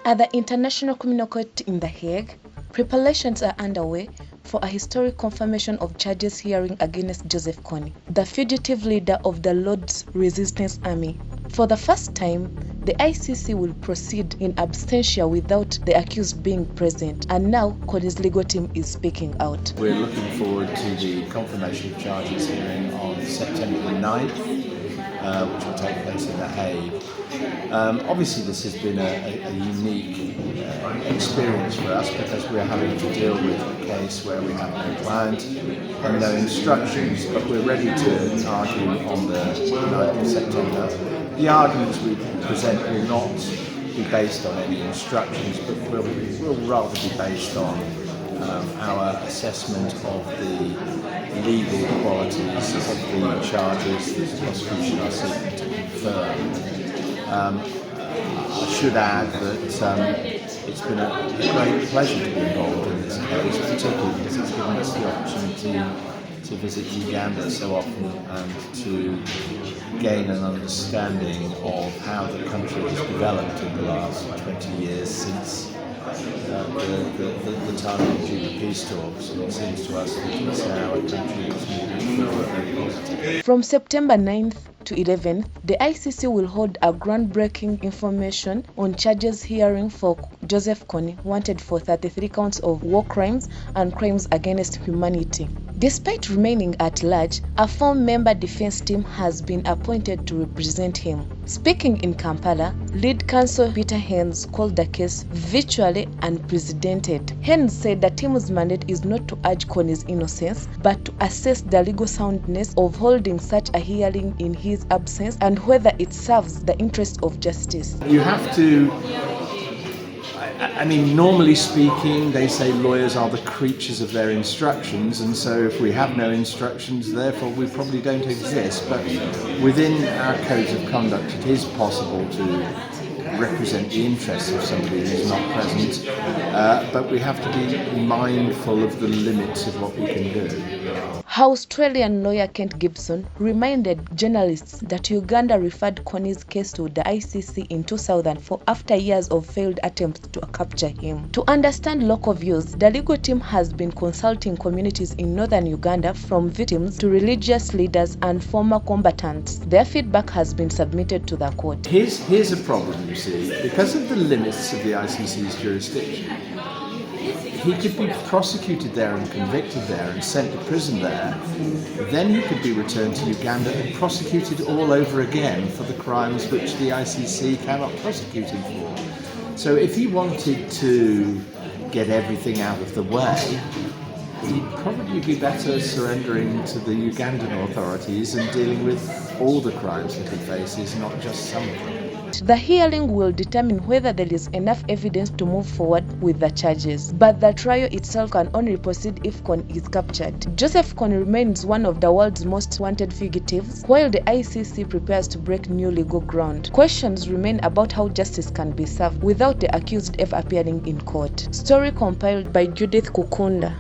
At the International Criminal Court in The Hague, preparations are underway for a historic confirmation of charges hearing against Joseph Kony, the fugitive leader of the Lord's Resistance Army. For the first time, the ICC will proceed in absentia without the accused being present, and now Kony's legal team is speaking out. We're looking forward to the confirmation of charges hearing on September the 9th, which will take place in The Hague. Obviously this has been a unique experience for us because we're having to deal with a case where we have no client and no instructions, but we're ready to argue on the 9th of September. The arguments we present will not be based on any instructions, but will rather be based on our assessment of the legal qualities of the charges that the prosecution are seeking to confirm. I should add that it's been a great pleasure to be involved in this case, particularly because it's given us the opportunity to visit Uganda so often and to gain an understanding of how the country has developed in the last 20 years since the time of the peace talks. And it seems to us that it's now a country that's moving forward very positively. From September 9th to 11th, the ICC will hold a groundbreaking information on charges hearing for Joseph Kony, wanted for 33 counts of war crimes and crimes against humanity. Despite remaining at large, a four-member defense team has been appointed to represent him. Speaking in Kampala, lead counsel Peter Haynes called the case virtually unprecedented. Haynes said the team's mandate is not to urge Kony's innocence, but to assess the legal soundness of holding such a hearing in his absence and whether it serves the interest of justice. You have to, normally speaking, they say lawyers are the creatures of their instructions, and so if we have no instructions, therefore we probably don't exist. But within our codes of conduct, it is possible to represent the interests of somebody who's not present, but we have to be mindful of the limits of what we can do. Australian lawyer Kate Gibson reminded journalists that Uganda referred Kony's case to the ICC in 2004 after years of failed attempts to capture him. To understand local views, the legal team has been consulting communities in northern Uganda, from victims to religious leaders and former combatants. Their feedback has been submitted to the court. Here's a problem, you see. Because of the limits of the ICC's jurisdiction, he could be prosecuted there and convicted there and sent to prison there. Then he could be returned to Uganda and prosecuted all over again for the crimes which the ICC cannot prosecute him for. So if he wanted to get everything out of the way, he'd probably be better surrendering to the Ugandan authorities and dealing with all the crimes that he faces, not just some of them. The hearing will determine whether there is enough evidence to move forward with the charges, but the trial itself can only proceed if Kony is captured. Joseph Kony remains one of the world's most wanted fugitives, while the ICC prepares to break new legal ground. Questions remain about how justice can be served without the accused ever appearing in court. Story compiled by Judith Kukunda.